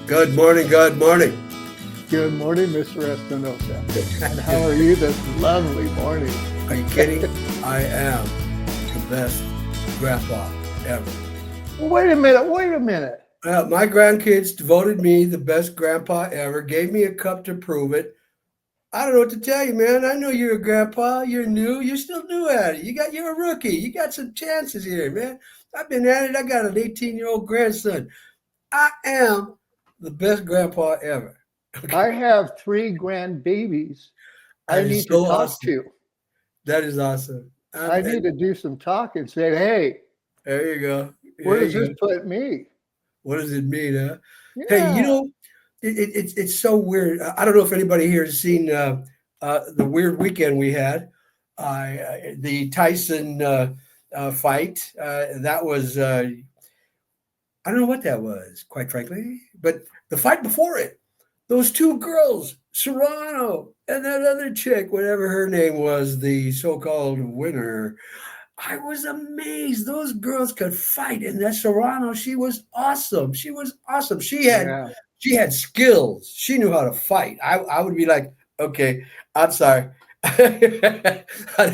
Good morning, good morning. Good morning, Mr. Espinosa. And how are you this lovely morning? Are you kidding? I am the best grandpa ever. Wait a minute. My grandkids voted me the best grandpa ever, gave me a cup to prove it. I don't know what to tell you, man. I know you're a grandpa. You're new. You're still new at it. You're a rookie. You got some chances here, man. I've been at it. I got an 18-year-old grandson. I am the best grandpa ever. I have 3 grandbabies I That is need to so talk awesome. to. That is awesome. I need to do some talk and say, hey, There you go. where There does you this go. put me? What does it mean, huh? Hey, Yeah. it's so weird. I don't know if anybody here has seen the weird weekend we had. The Tyson fight. That was I don't know what that was, quite frankly. But the fight before it, those two girls, Serrano and that other chick, whatever her name was, the so-called winner. I was amazed. Those girls could fight, and that Serrano, she was awesome. She was awesome. Yeah. She had skills. She knew how to fight. I would be like, okay, I'm sorry. I'd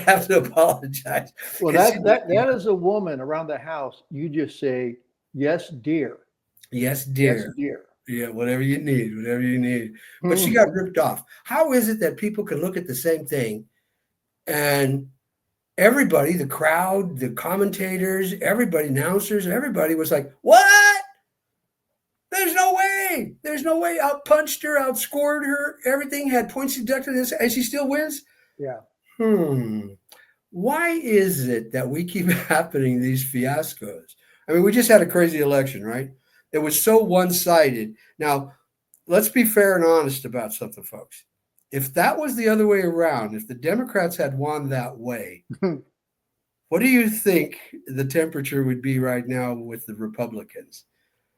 have to apologize Well, because that is a woman around the house. You just say, yes, dear. yes, Yes, dear. dear. Yeah, whatever you need, whatever you need. But she got Mhm. ripped off. How is it that people can look at the same thing and everybody, the crowd, the commentators, everybody, announcers, everybody was like, what? There's no way. There's no way. Out punched her, outscored her. Everything had points deducted, and she still wins. Yeah. Hmm. Why is it that we keep happening these fiascos? I mean, we just had a crazy election, right? It was so one-sided. Now, let's be fair and honest about something, folks. If that was the other way around, if the Democrats had won that way, what do you think the temperature would be right now with the Republicans?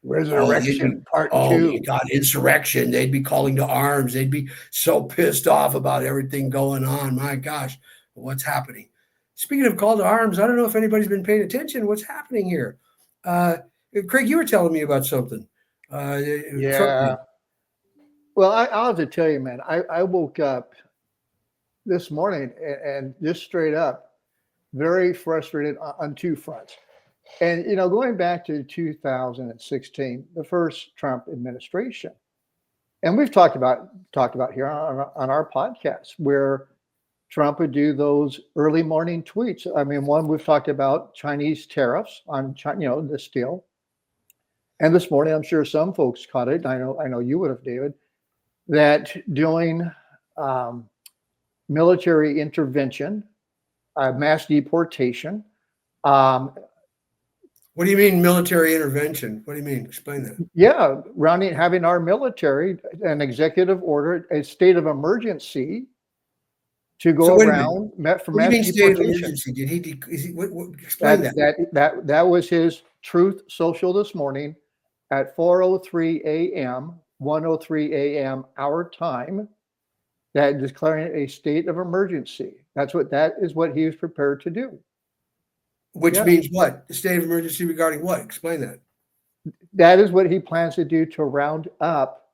Oh, they'd be, Resurrection Part oh my 2. God, insurrection. They'd be calling to arms. They'd be so pissed off about everything going on. My gosh, what's happening? Speaking of call to arms, I don't know if anybody's been paying attention. What's happening here? Uh, Craig, you were telling me about something. Trump. Yeah. Well, I'll have to tell you, man, I woke up this morning and just straight up very frustrated on 2 fronts. And going back to 2016, the first Trump administration, and we've talked about here on our podcast where Trump would do those early morning tweets. I mean, one we've talked about Chinese tariffs on the steel, and this morning I'm sure some folks caught it. I know you would have, David, that doing um, military intervention, mass deportation. Um, What do you mean military intervention? What do you mean? Explain that. Yeah, having our military an executive order, a state of emergency to So go wait a minute. around for What do you mass mean state of deportation. emergency? Did he? Explain That that. that was his truth social this morning at 4:03 a.m., 1:03 a.m. our time, that declaring a state of emergency. That is what he was prepared to do. Which Yeah, means what? The state of emergency regarding what? Explain that. that is what he plans to do to round up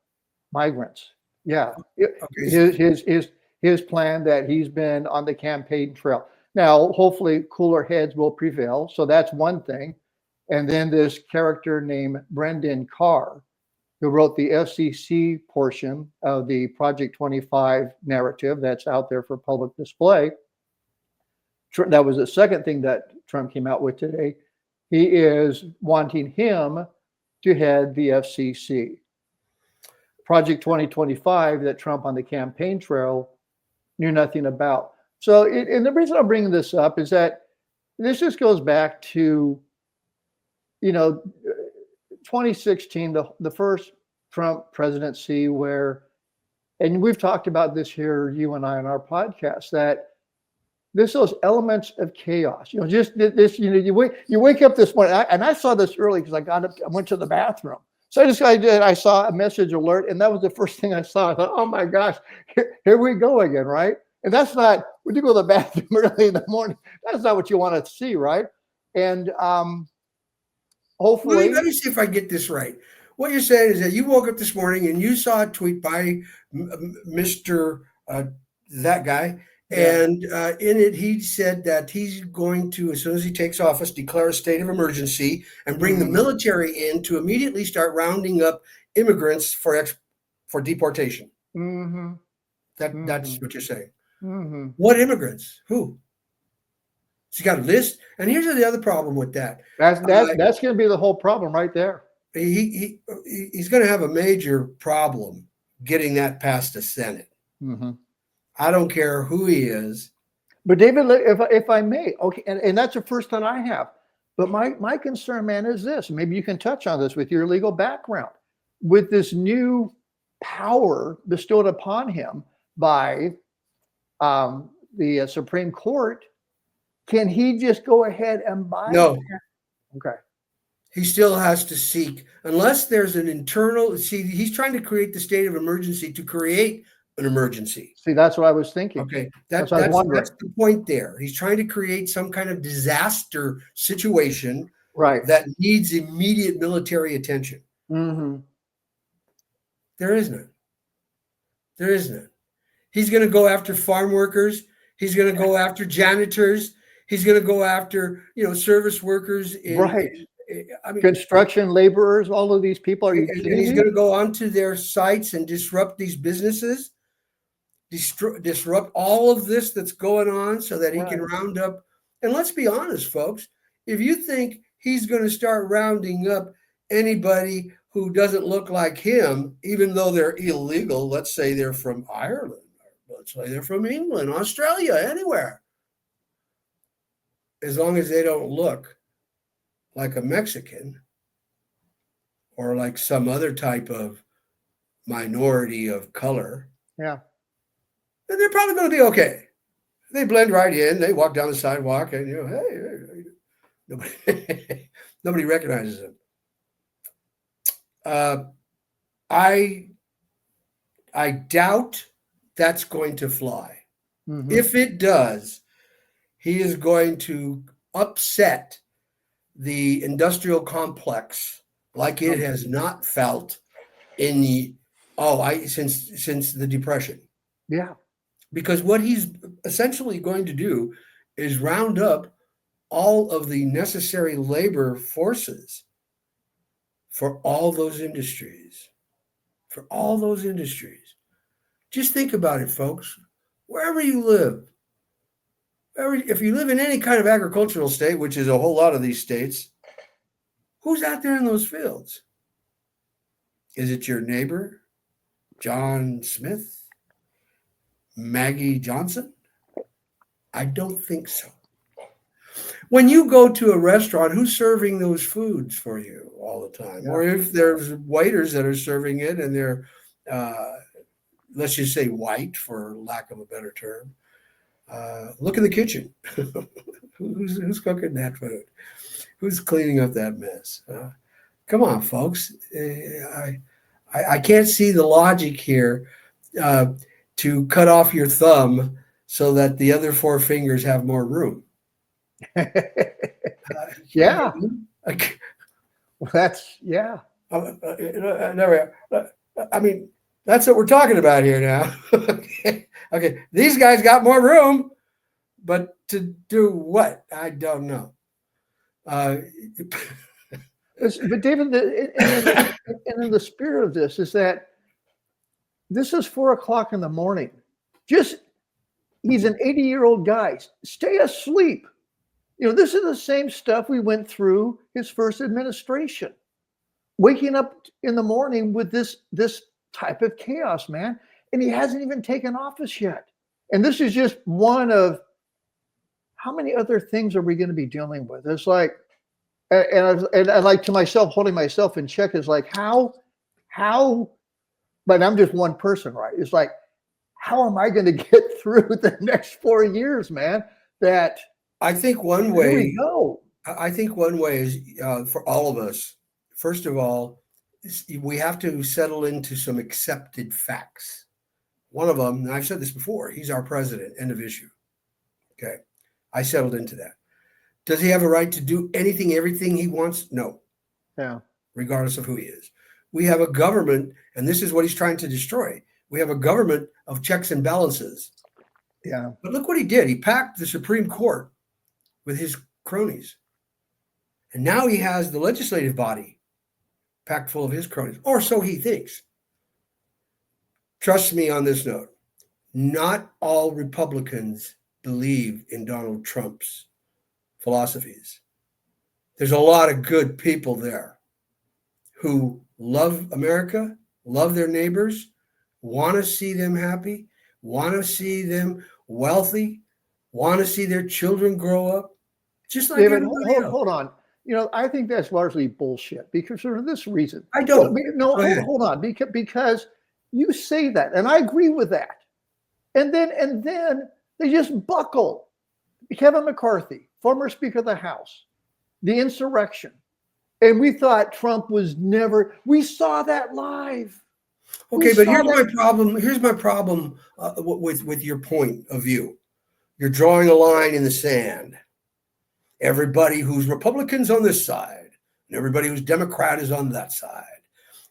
migrants. Yeah, Okay. his plan that he's been on the campaign trail. Now, hopefully, cooler heads will prevail. So that's one thing. And then this character named Brendan Carr, who wrote the FCC portion of the Project 25 narrative that's out there for public display. That was the second thing that Trump came out with today. He is wanting him to head the FCC. Project 2025 that Trump on the campaign trail knew nothing about. So, and the reason I'm bringing this up is that this just goes back to, you know, 2016, the first Trump presidency, where, and we've talked about this here, you and I, on our podcast, that there's those elements of chaos. Just this. You wake up this morning, and I saw this early because I got up, I went to the bathroom. So I saw a message alert, and that was the first thing I saw. I thought, oh my gosh, here we go again, right? And that's not, when you go to the bathroom early in the morning, that's not what you want to see, right? And Let hopefully, me see if I get this right. what you're saying is that you woke up this morning and you saw a tweet by Mr. That guy, Yeah. and in it he said that he's going to, as soon as he takes office, declare a state of emergency and bring the Mhm. military in to immediately start rounding up immigrants for deportation. Mhm. That's Mhm. what you're saying. Mhm. What immigrants? Who? He's got a list. And here's the other problem with that. That's going to be the whole problem right there. He's going to have a major problem getting that past the Senate. Mhm. I don't care who he is. But David, if I may, okay, and that's the first thought I have. But my concern, man, is this. Maybe you can touch on this with your legal background. With this new power bestowed upon him by the Supreme Court, can he just go ahead and bypass? No, Okay. he still has to seek, unless there's an internal. See, he's trying to create the state of emergency to create an emergency. See, that's what I was thinking. Okay, That's what I was that's wondering. the point there. He's trying to create some kind of disaster situation Right. that needs immediate military attention. Mm-hmm. There is none. There is none. He's going to go after farm workers. He's going to go after janitors. He's going to go after service workers Right. I mean, Construction laborers, all of these people. Are you and kidding he's me? going to go onto their sites and disrupt these businesses, disrupt all of this that's going on, so that he can Right. round up. And let's be honest, folks. If you think he's going to start rounding up anybody who doesn't look like him, even though they're illegal, let's say they're from Ireland, let's say they're from England, Australia, anywhere, as long as they don't look like a Mexican or like some other type of minority of color, Yeah. then they're probably going to be okay. They blend right in. They walk down the sidewalk, and hey, nobody, nobody recognizes them. Uh, I I doubt that's going to fly. Mm-hmm. If it does, he is going to upset the industrial complex like it has not felt in the since the Depression. Yeah. Because what he's essentially going to do is round up all of the necessary labor forces for all those industries. For all those industries. Just think about it, folks. Wherever you live, if you live in any kind of agricultural state, which is a whole lot of these states, who's out there in those fields? Is it your neighbor, John Smith, Maggie Johnson? I don't think so. When you go to a restaurant, who's serving those foods for you all the time? Yeah. Or if there's waiters that are serving it and they're, let's just say, white, for lack of a better term, look in the kitchen. who's cooking that food? Who's cleaning up that mess? Come on, folks. I can't see the logic here to cut off your thumb so that the other four fingers have more room. Yeah. I Well, that's yeah. I mean, that's what we're talking about here now. Okay. These guys got more room, but to do what? I don't know. But David, and in the spirit of this is that this is 4 o'clock in the morning. Just he's an 80-year-old guy. Stay asleep. This is the same stuff we went through his first administration. Waking up in the morning with this type of chaos, man. And he hasn't even taken office yet. And this is just one of how many other things are we going to be dealing with? It's like, and I like to myself, holding myself in check is like, how, but I'm just one person, right? It's like, how am I going to get through the next 4 years, man? That I think one here we way. go. I think one way is for all of us. First of all, we have to settle into some accepted facts. One of them, and I've said this before, he's our president. End of issue. Okay, I settled into that. Does he have a right to do everything he wants? No. Yeah. Regardless of who he is. we have a government, and this is what he's trying to destroy. We have a government of checks and balances. Yeah. But look what he did. He packed the Supreme Court with his cronies. And now he has the legislative body packed full of his cronies, or so he thinks. Trust me on this note. Not all Republicans believe in Donald Trump's philosophies. There's a lot of good people there who love America, love their neighbors, want to see them happy, want to see them wealthy, want to see their children grow up, just like David, everybody else. hold on. I think that's largely bullshit because for this reason. I don't. No, hold on. Because you say that, and I agree with that. And then they just buckle. Kevin McCarthy, former Speaker of the House, the insurrection. And we thought Trump was never, we saw that live. Okay, but here's my problem. Here's my problem with your point of view. You're drawing a line in the sand. Everybody who's Republicans on this side, and everybody who's Democrat is on that side.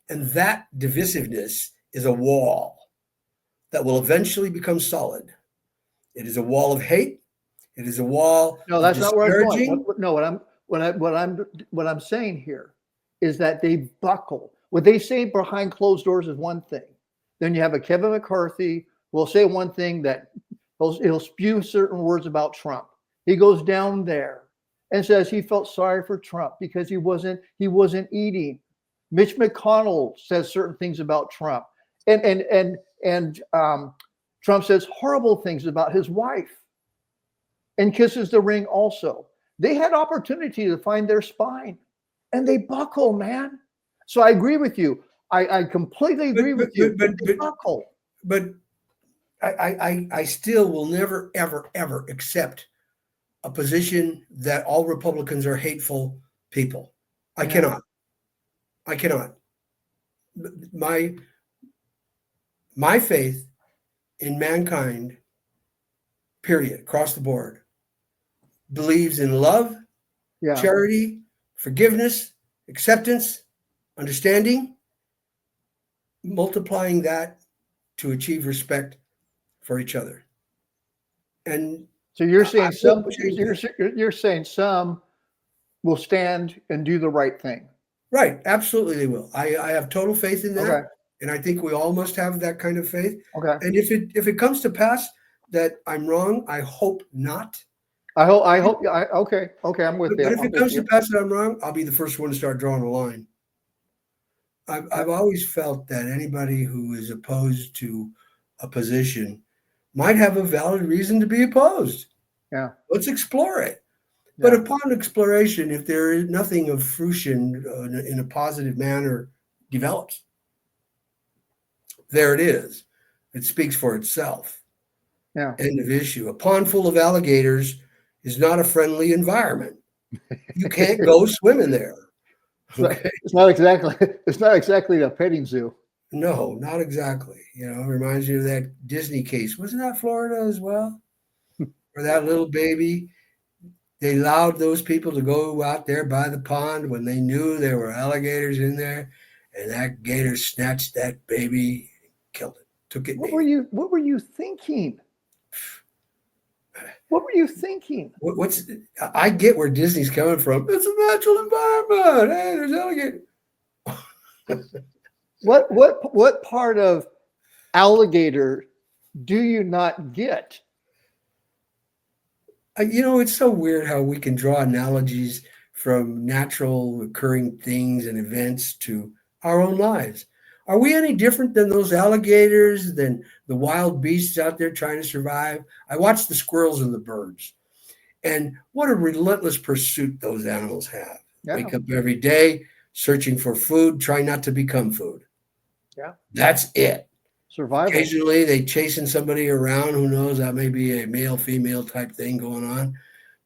And that divisiveness is a wall that will eventually become solid. It is a wall of hate. It is a wall. No, that's not where I'm going. No, what I'm saying here is that they buckle. What they say behind closed doors is one thing. Then you have a Kevin McCarthy who will say one thing that he'll spew certain words about Trump. He goes down there and says he felt sorry for Trump because he wasn't eating. Mitch McConnell says certain things about Trump, and Trump says horrible things about his wife, and kisses the ring also. They had opportunity to find their spine, and they buckle, man. So I agree with you. I completely agree with you. But they buckle. But I still will never, ever, ever accept a position that all Republicans are hateful people. I cannot. My faith in mankind, period, across the board, believes in love, charity, forgiveness, acceptance, understanding, multiplying that to achieve respect for each other. And so you're saying you're saying some will stand and do the right thing. Right. Absolutely they will. I have total faith in that. Okay. And I think we all must have that kind of faith. Okay. And if it comes to pass that I'm wrong, I hope not. Okay, I'm with you. But if it comes to pass that I'm wrong, I'll be the first one to start drawing a line. I've always felt that anybody who is opposed to a position might have a valid reason to be opposed. Yeah. Let's explore it. Yeah. But upon exploration, if there is nothing of fruition in a positive manner develops, there it is. It speaks for itself. Yeah. End of issue. A pond full of alligators is not a friendly environment. You can't go swim in there. Okay? It's not exactly a petting zoo. No, not exactly. It reminds you of that Disney case. Wasn't that Florida as well? Where that little baby, they allowed those people to go out there by the pond when they knew there were alligators in there, and that gator snatched that baby, killed it, took it. What were you thinking? What were you thinking? I get where Disney's coming from. It's a natural environment. Hey, there's alligators. What part of alligator do you not get? It's so weird how we can draw analogies from natural occurring things and events to our own lives. Are we any different than those alligators, than the wild beasts out there trying to survive? I watch the squirrels and the birds, and what a relentless pursuit those animals have. Yeah. Wake up every day, searching for food, trying not to become food. Yeah. That's it. Survival. Occasionally they chasing somebody around. Who knows? That may be a male-female type thing going on.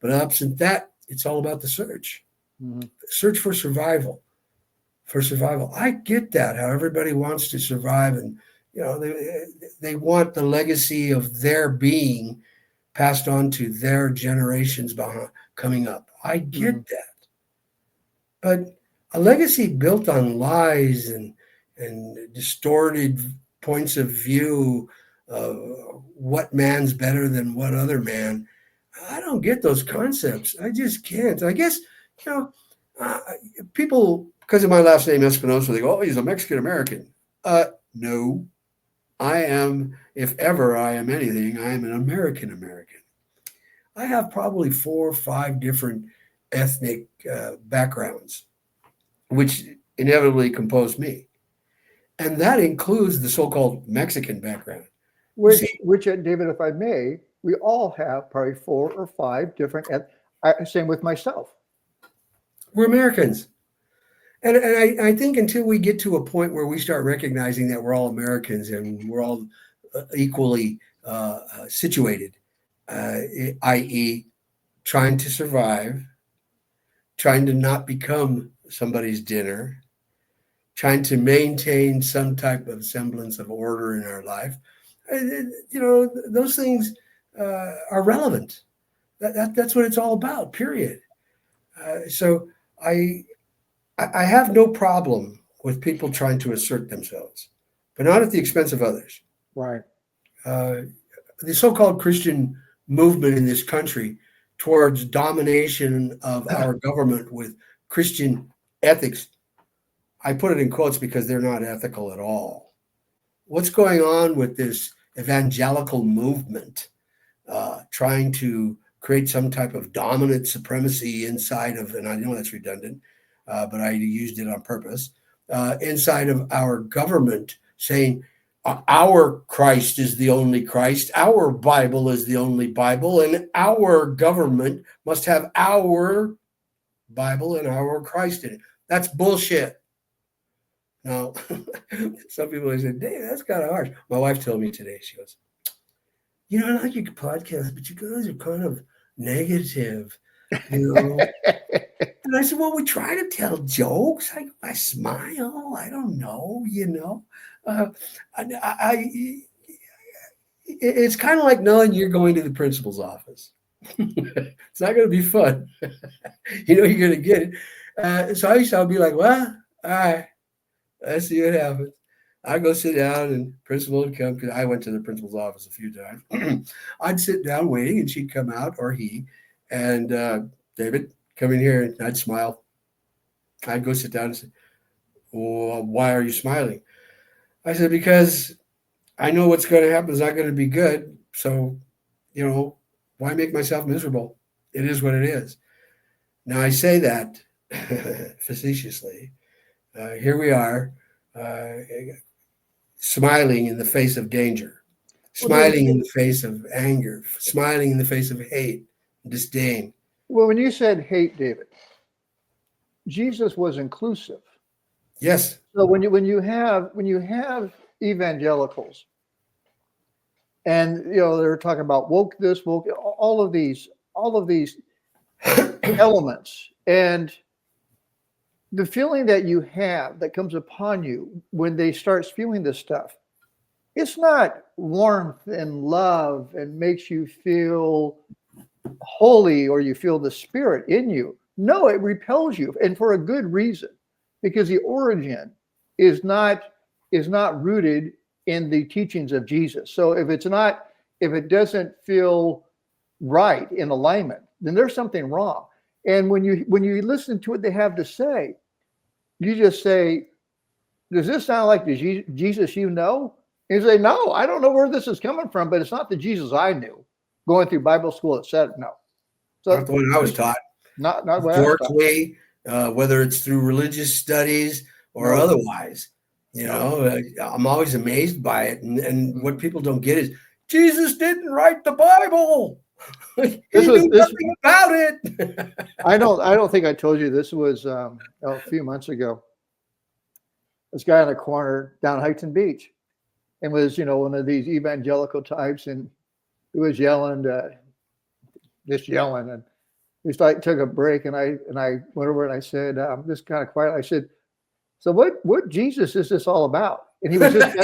But absent that, it's all about the search. Mm-hmm. Search for survival. I get that, how everybody wants to survive, and they want the legacy of their being passed on to their generations coming up. I get that. But a legacy built on lies and and distorted points of view of what man's better than what other man. I don't get those concepts. I just can't. I guess, you know, uh, people, because of my last name Espinosa, they go, oh, he's a Mexican American. No, I am, if ever I am anything, I am an American American. I have probably 4 or 5 different ethnic backgrounds, which inevitably compose me. And that includes the so called Mexican background. You Which, see, David, if I may, we all have probably 4 or 5 different. Same with myself. we're Americans. And I think until we get to a point where we start recognizing that we're all Americans and we're all equally situated, i.e., trying to survive, trying to not become somebody's dinner, trying to maintain some type of semblance of order in our life, those things are relevant. That's what it's all about, period. So I have no problem with people trying to assert themselves, but not at the expense of others. Right. Uh, the so-called Christian movement in this country towards domination of our government with Christian ethics, I put it in quotes because they're not ethical at all. What's going on with this evangelical movement trying to create some type of dominant supremacy inside of, and I know that's redundant, but I used it on purpose, inside of our government, saying our Christ is the only Christ, our Bible is the only Bible, and our government must have our Bible and our Christ in it. That's bullshit. Now, some people say, Dave, that's kind of harsh. My wife told me today, she goes, I like your podcast, but you guys are kind of negative, you know. And I said, well, we try to tell jokes. I smile. I don't know, Uh, it's kind of like knowing you're going to the principal's office. It's not going to be fun. You're going to get it. So I'll be like, well, all right, let's see what happens. I'd go sit down and principal would come because I went to the principal's office a few times. I'd sit down waiting and she'd come out or he and David, come in here, and I'd smile. I'd go sit down and say, well, why are you smiling? I said, because I know what's going to happen is not going to be good. So, why make myself miserable? It is what it is. Now, I say that facetiously. Here we are, smiling in the face of danger, smiling in the face of anger, smiling in the face of hate, disdain. Well, when you said hate, David, Jesus was inclusive. Yes. So when you have evangelicals, and they're talking about woke this, woke all of these elements, and the feeling that you have that comes upon you when they start spewing this stuff, it's not warmth and love and makes you feel holy or you feel the spirit in you. No, it repels you, and for a good reason, because the origin is not rooted in the teachings of Jesus. So if it doesn't feel right in alignment, then there's something wrong. And when you listen to what they have to say, you just say, does this sound like the Jesus you know? And you say, no, I don't know where this is coming from, but it's not the Jesus I knew going through Bible school, etc. No. So not the one I was taught. Not what I was taught. Whether it's through religious studies or otherwise. I'm always amazed by it. And what people don't get is Jesus didn't write the Bible. He knew nothing about it. I don't think I told you this was a few months ago. This guy on a corner down Highton Beach, and was one of these evangelical types, and he was yelling, and we took a break, and I went over and I said, just kind of quiet. I said, so what Jesus is this all about? And he was just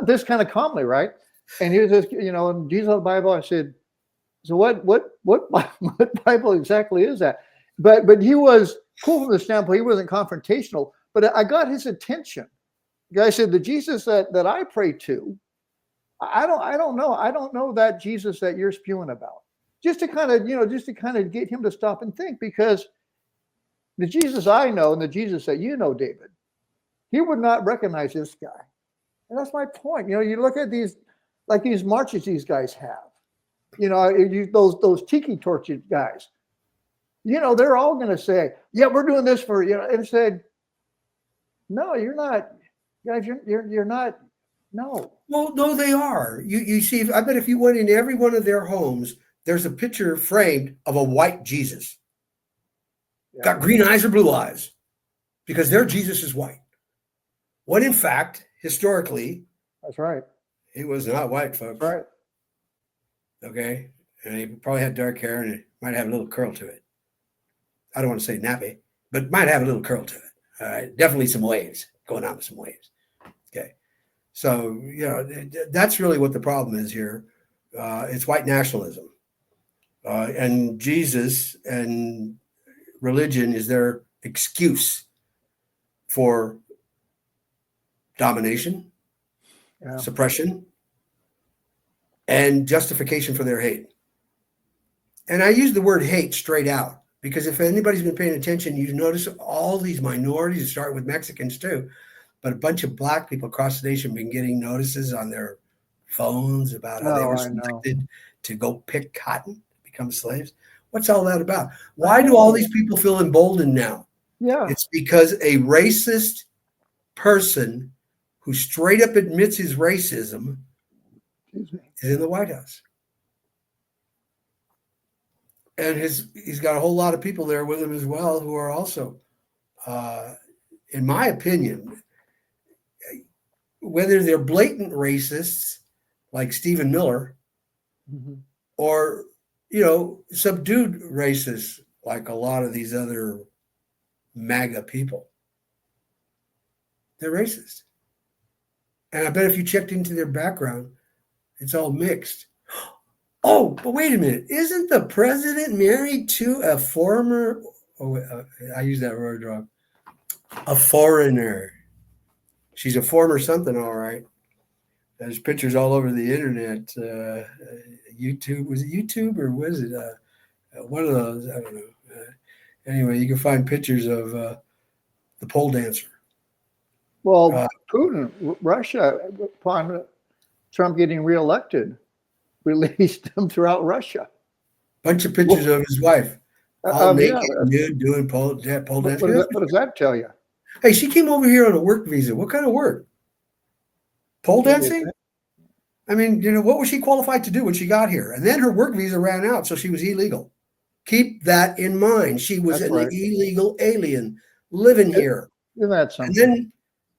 this kind of calmly, right? And he was just, in Jesus of the Bible. I said, so what Bible exactly is that? But he was cool from the standpoint, he wasn't confrontational, but I got his attention. The guy said, the Jesus that I pray to, I don't know. I don't know that Jesus that you're spewing about. Just to kind of, just to kind of get him to stop and think, because the Jesus I know and the Jesus that you know, David, he would not recognize this guy. And that's my point. You look at these marches these guys have. Those tiki torch guys. They're all going to say, "Yeah, we're doing this for you." And said, "No, you're not, guys. You're not. No." Well, no, they are. You see, I bet if you went into every one of their homes, there's a picture framed of a white Jesus. Yeah. Got green eyes or blue eyes, because their Jesus is white. When in fact, historically, That's right. he was not white, folks. Right. Okay, and he probably had dark hair, and it might have a little curl to it. I don't want to say nappy, but might have a little curl to it. All right, definitely some waves going on with some waves. Okay, so that's really what the problem is here. It's white nationalism, and Jesus and religion is their excuse for domination, suppression, and justification for their hate. And I use the word hate straight out, because if anybody's been paying attention, you notice all these minorities, start with Mexicans too, but a bunch of black people across the nation have been getting notices on their phones about how they were selected to go pick cotton, become slaves. What's all that about? Why do all these people feel emboldened now? Yeah. It's because a racist person who straight up admits his racism is in the White House. And he's got a whole lot of people there with him as well who are also, in my opinion, whether they're blatant racists like Stephen Miller, or subdued racists like a lot of these other MAGA people, they're racist. And I bet if you checked into their background, it's all mixed. Oh, but wait a minute. Isn't the president married to a former, I use that word wrong, a foreigner? She's a former something, all right. There's pictures all over the internet. YouTube, was it YouTube or was it one of those? I don't know. Anyway, you can find pictures of the pole dancer. Well, Putin, Russia, upon Trump getting reelected, released them throughout Russia. Bunch of pictures of his wife, all naked, nude, doing pole dance. What does that tell you? Hey, she came over here on a work visa. What kind of work? Pole dancing? I mean, what was she qualified to do when she got here? And then her work visa ran out, so she was illegal. Keep that in mind. She was illegal alien living here. Isn't that something? And then,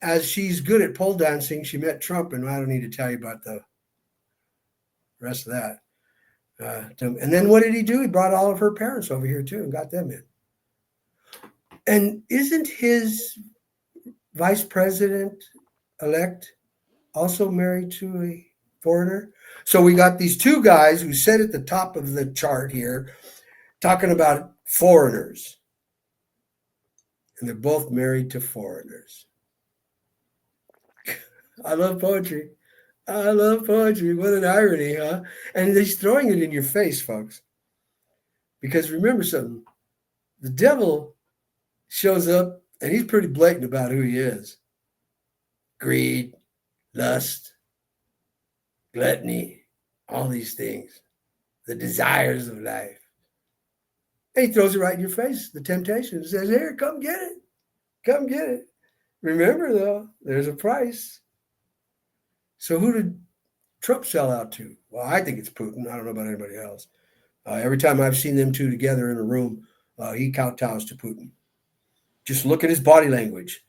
as she's good at pole dancing, she met Trump, and I don't need to tell you about the rest of that. And then what did he do? He brought all of her parents over here too and got them in. And isn't his vice president-elect also married to a foreigner? So we got these two guys who sit at the top of the chart here talking about foreigners. And they're both married to foreigners. I love poetry. I love poetry. What an irony, huh? And he's throwing it in your face, folks. Because remember something. The devil shows up, and he's pretty blatant about who he is. Greed, lust, gluttony, all these things. The desires of life. And he throws it right in your face, the temptation. He says, here, come get it. Come get it. Remember, though, there's a price. So who did Trump sell out to? Well, I think it's Putin. I don't know about anybody else. Every time I've seen them two together in a room, he kowtows to Putin. Just look at his body language.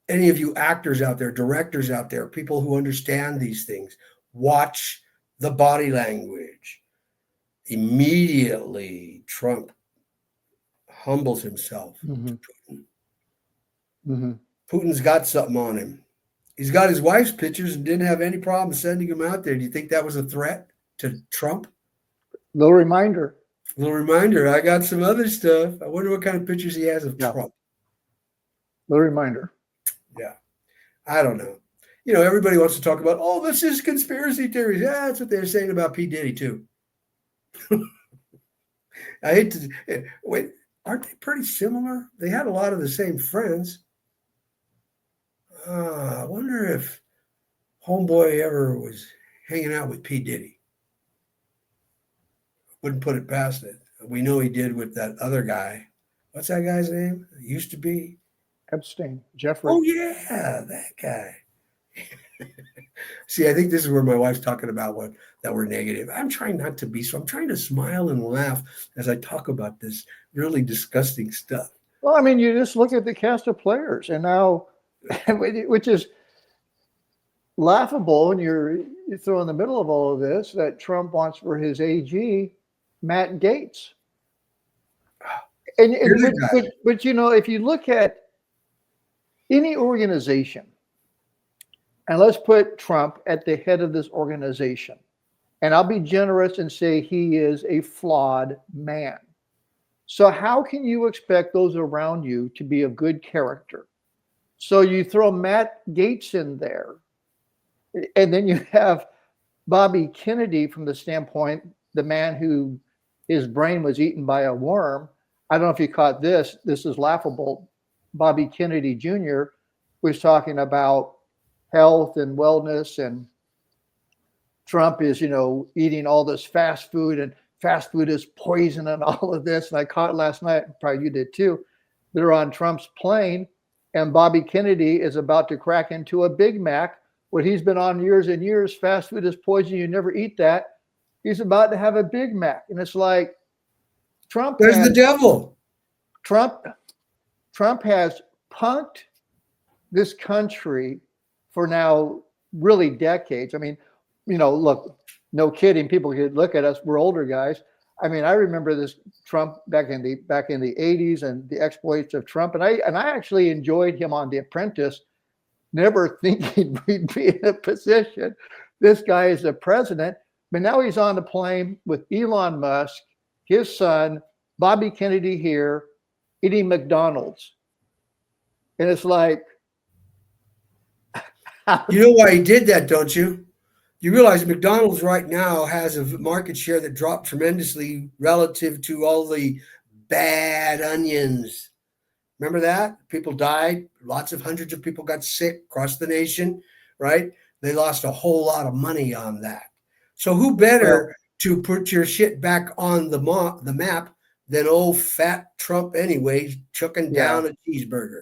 Any of you actors out there, directors out there, people who understand these things, watch the body language. Immediately, Trump humbles himself to Putin. Putin's got something on him. He's got his wife's pictures and didn't have any problem sending them out there. Do you think that was a threat to Trump? Little reminder. I got some other stuff. I wonder what kind of pictures he has of Trump. Little reminder. Yeah. I don't know. everybody wants to talk about, oh, this is conspiracy theories. Yeah, that's what they're saying about P. Diddy too. I hate to wait. Aren't they pretty similar? They had a lot of the same friends. I wonder if Homeboy ever was hanging out with P. Diddy. Wouldn't put it past it. We know he did with that other guy. What's that guy's name? It used to be Epstein, Jeffrey. Oh yeah, that guy. See, I think this is where my wife's talking about that we're negative. I'm trying not to be, so I'm trying to smile and laugh as I talk about this really disgusting stuff. Well, I mean, you just look at the cast of players, and now, which is laughable, and you throw in the middle of all of this that Trump wants for his AG, Matt Gaetz. And but if you look at any organization, and let's put Trump at the head of this organization, and I'll be generous and say he is a flawed man. So how can you expect those around you to be of good character? So you throw Matt Gaetz in there, and then you have Bobby Kennedy from the standpoint, the man who his brain was eaten by a worm. I don't know if you caught this. This is laughable. Bobby Kennedy Jr. was talking about health and wellness, and Trump is, eating all this fast food, and fast food is poison and all of this. And I caught last night, probably you did too. They're on Trump's plane, and Bobby Kennedy is about to crack into a Big Mac. What he's been on years and years, fast food is poison. You never eat that. He's about to have a Big Mac. And it's like, There's the devil. Trump has punked this country for now really decades. I mean, look, no kidding. People could look at us. We're older guys. I mean, I remember this Trump back in the 80s and the exploits of Trump. And I actually enjoyed him on The Apprentice, never thinking we'd be in a position. This guy is the president, but now he's on the plane with Elon Musk, his son, Bobby Kennedy here, eating McDonald's. And it's like, you know why he did that, don't you? You realize McDonald's right now has a market share that dropped tremendously relative to all the bad onions. Remember that? People died. Hundreds of people got sick across the nation, right? They lost a whole lot of money on that. So who better to put your shit back on the map than old fat Trump anyway, chucking down a cheeseburger?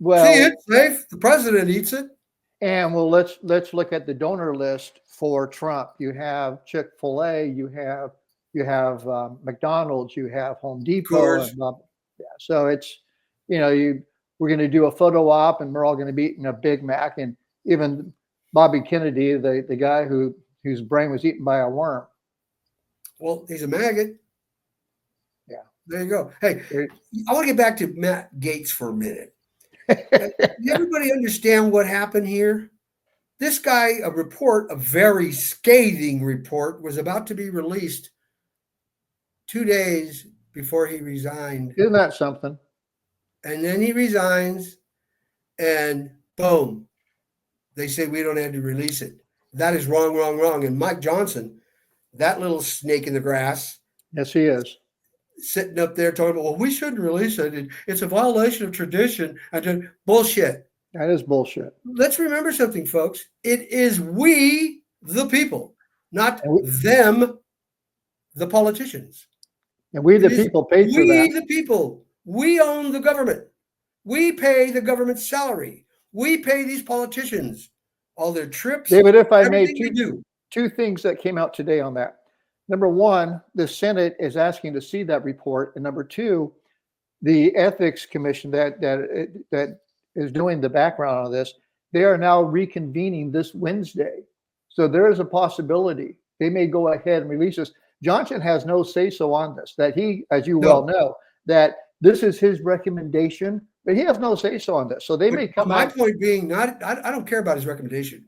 Well, see, it's safe. The president eats it. And well, let's look at the donor list for Trump. You have Chick-fil-A, you have McDonald's, you have Home Depot. So it's we're going to do a photo op, and we're all going to be eating a Big Mac. And even Bobby Kennedy, the guy whose brain was eaten by a worm. Well, he's a maggot. Yeah, there you go. Hey, I want to get back to Matt Gaetz for a minute. Everybody understand what happened here? This guy, a very scathing report, was about to be released 2 days before he resigned. Isn't that something? And then he resigns, and boom, they say we don't have to release it. That is wrong, wrong, wrong. And Mike Johnson, that little snake in the grass. Yes, he is. Sitting up there talking about, well, we shouldn't release it. It's a violation of tradition. Bullshit. That is bullshit. Let's remember something, folks. It is we, the people, not them, the politicians. And we, the people, paid for that. We, the people. We own the government. We pay the government salary. We pay these politicians all their trips. David, if I made two things that came out today on that. Number one, the Senate is asking to see that report. And number two, the Ethics Commission that is doing the background on this, they are now reconvening this Wednesday. So there is a possibility they may go ahead and release this. Johnson has no say-so on this, that he, as you well know, that this is his recommendation, but he has no say-so on this. So they may come out. My point being, I don't care about his recommendation.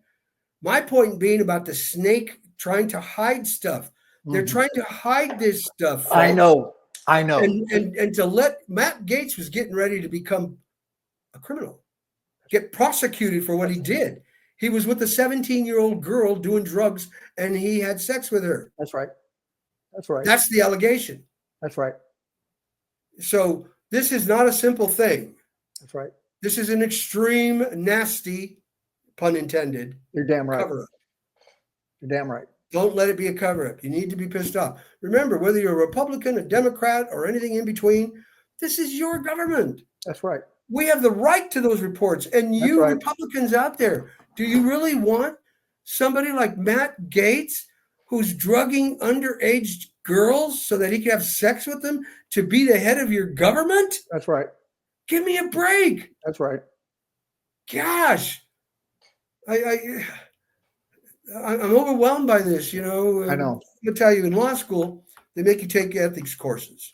My point being about the snake trying to hide stuff. They're trying to hide this stuff. Folks. I know. And to let Matt Gaetz was getting ready to become a criminal. get prosecuted for what he did. He was with a 17-year-old girl doing drugs, and he had sex with her. That's right. That's right. That's the allegation. That's right. So this is not a simple thing. That's right. This is an extreme, nasty, pun intended, You're damn right. cover-up. You're damn right. Don't let it be a cover-up. You need to be pissed off. Remember, whether you're a Republican, a Democrat, or anything in between, this is your government. That's right. We have the right to those reports. And you right. Republicans out there, do you really want somebody like Matt Gaetz, who's drugging underage girls so that he can have sex with them, to be the head of your government? That's right. Give me a break. That's right. Gosh. I'm overwhelmed by this, you know. I know. I'm going to tell you, in law school, they make you take ethics courses.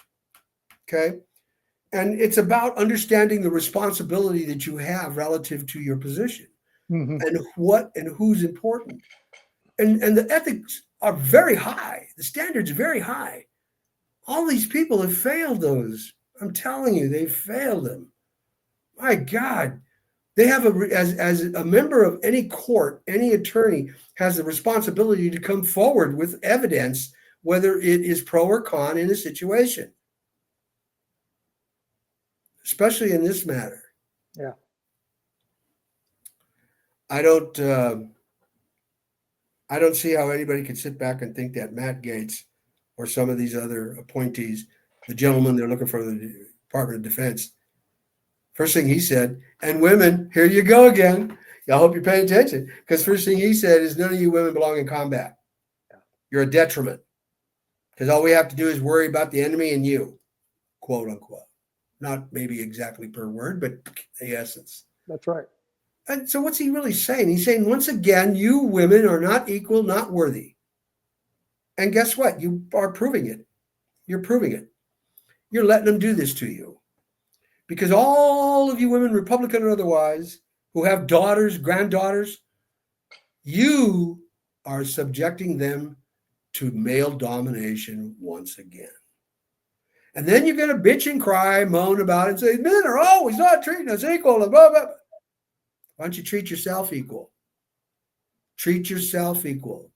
Okay? And it's about understanding the responsibility that you have relative to your position, and what and who's important. And the ethics are very high. The standards are very high. All these people have failed those. I'm telling you, they failed them. My God. They have as a member of any court, any attorney has the responsibility to come forward with evidence, whether it is pro or con in a situation, especially in this matter. Yeah. I don't see how anybody could sit back and think that Matt Gaetz or some of these other appointees, the gentleman they're looking for the Department of Defense, first thing he said, and women, here you go again. I hope you're paying attention, because first thing he said is, none of you women belong in combat. You're a detriment, because all we have to do is worry about the enemy and you, quote unquote. Not maybe exactly per word, but the essence. That's right. And so what's he really saying? He's saying, once again, you women are not equal, not worthy. And guess what? You are proving it. You're proving it. You're letting them do this to you. Because all of you women, Republican or otherwise, who have daughters, granddaughters, you are subjecting them to male domination once again. And then you're going to bitch and cry, moan about it, and say, men are always not treating us equal, and blah, blah, blah. Why don't you treat yourself equal? Treat yourself equal.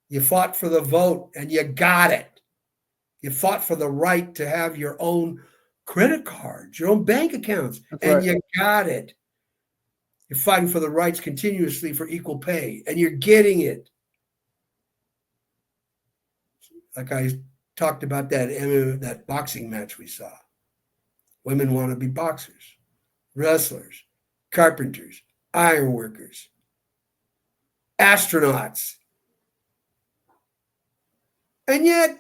You fought for the vote, and you got it. You fought for the right to have your own credit cards, your own bank accounts, and you got it. You're fighting for the rights continuously for equal pay, and you're getting it. Like I talked about that boxing match we saw. Women want to be boxers, wrestlers, carpenters, ironworkers, astronauts. And yet,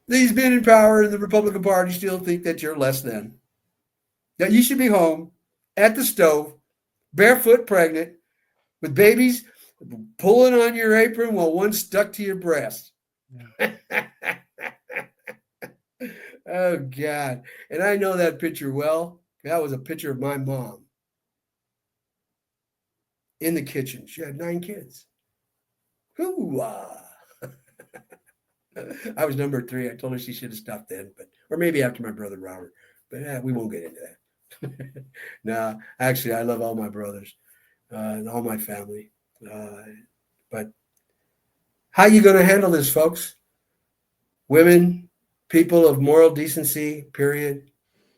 these men in power in the Republican Party still think that you're less than. That you should be home at the stove, barefoot pregnant, with babies pulling on your apron while one's stuck to your breast. Yeah. Oh, God. And I know that picture well. That was a picture of my mom in the kitchen. She had 9 kids. Hoo-ah. I was number 3. I told her she should have stopped then, or maybe after my brother Robert. But we won't get into that. No, actually, I love all my brothers and all my family. But how are you going to handle this, folks? Women, people of moral decency, period.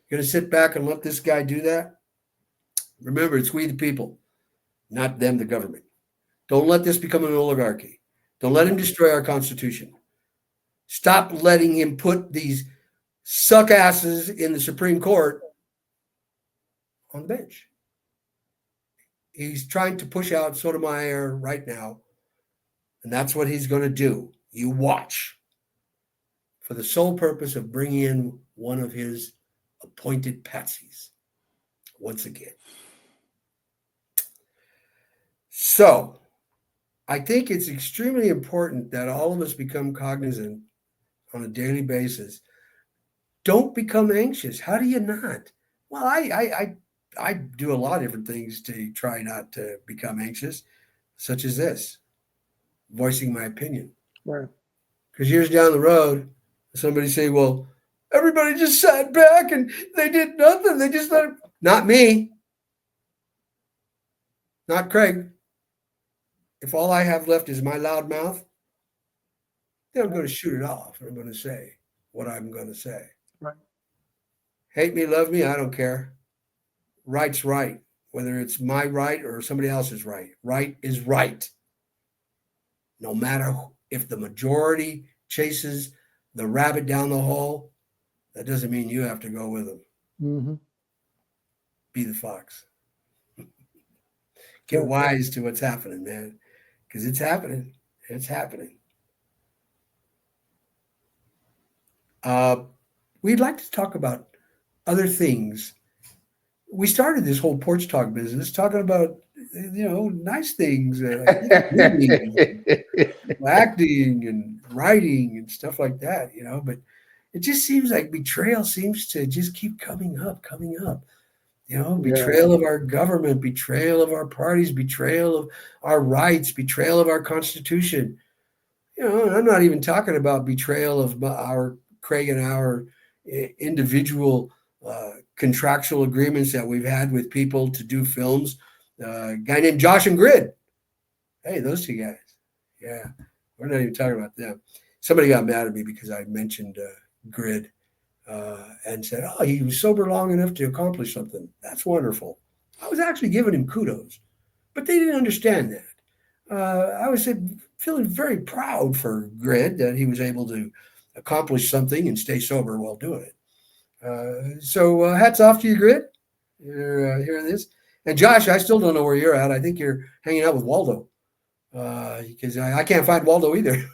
You're going to sit back and let this guy do that? Remember, it's we the people, not them, the government. Don't let this become an oligarchy. Don't let him destroy our Constitution. Stop letting him put these suck asses in the Supreme Court on the bench. He's trying to push out Sotomayor right now, and that's what he's going to do. You watch, for the sole purpose of bringing in one of his appointed patsies once again. So I think it's extremely important that all of us become cognizant on a daily basis. Don't become anxious. How do you not? Well, I do a lot of different things to try not to become anxious, such as this, voicing my opinion. Right. Because years down the road, somebody say, well, everybody just sat back and they did nothing. They just let it. Not me. not Craig. If all I have left is my loud mouth, then I'm going to shoot it off. I'm going to say what I'm going to say. Right. Hate me, love me, I don't care. Right's right, whether it's my right or somebody else's right. Right is right. No matter if the majority chases the rabbit down the hole, that doesn't mean you have to go with them. Mm-hmm. Be the fox. Get wise to what's happening, man, because it's happening. It's happening. We'd like to talk about other things. We started this whole Porch Talk business talking about, nice things, acting and writing and stuff like that, but it just seems like betrayal seems to just keep coming up. Betrayal of our government, betrayal of our parties, betrayal of our rights, betrayal of our Constitution. I'm not even talking about betrayal of our Craig and our individual contractual agreements that we've had with people to do films. A guy named Josh and Grid. Hey, those two guys. Yeah, we're not even talking about them. Somebody got mad at me because I mentioned Grid and said, oh, he was sober long enough to accomplish something. That's wonderful. I was actually giving him kudos, but they didn't understand that. I was feeling very proud for Grid that he was able to accomplish something and stay sober while doing it. So hats off to you, Grid. You're hearing this. And Josh, I still don't know where you're at. I think you're hanging out with Waldo because I can't find Waldo either.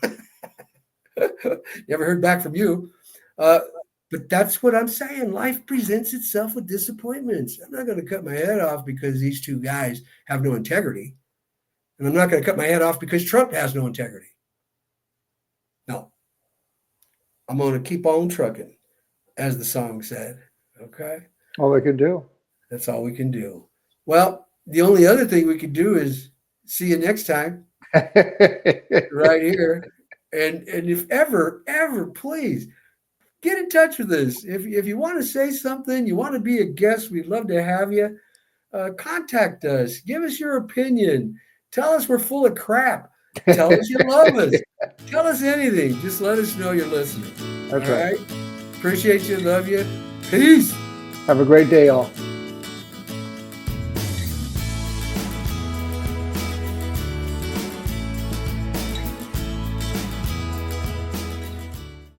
Never heard back from you. But that's what I'm saying. Life presents itself with disappointments. I'm not going to cut my head off because these two guys have no integrity. And I'm not going to cut my head off because Trump has no integrity. No. I'm going to keep on trucking, as the song said. Okay? All we can do. That's all we can do. Well, the only other thing we could do is see you next time right here. And if ever, please get in touch with us. If you want to say something, you want to be a guest, we'd love to have you. Contact us. Give us your opinion. Tell us we're full of crap. Tell us you love us. Tell us anything. Just let us know you're listening. That's all right. Appreciate you. Love you. Peace. Have a great day, all.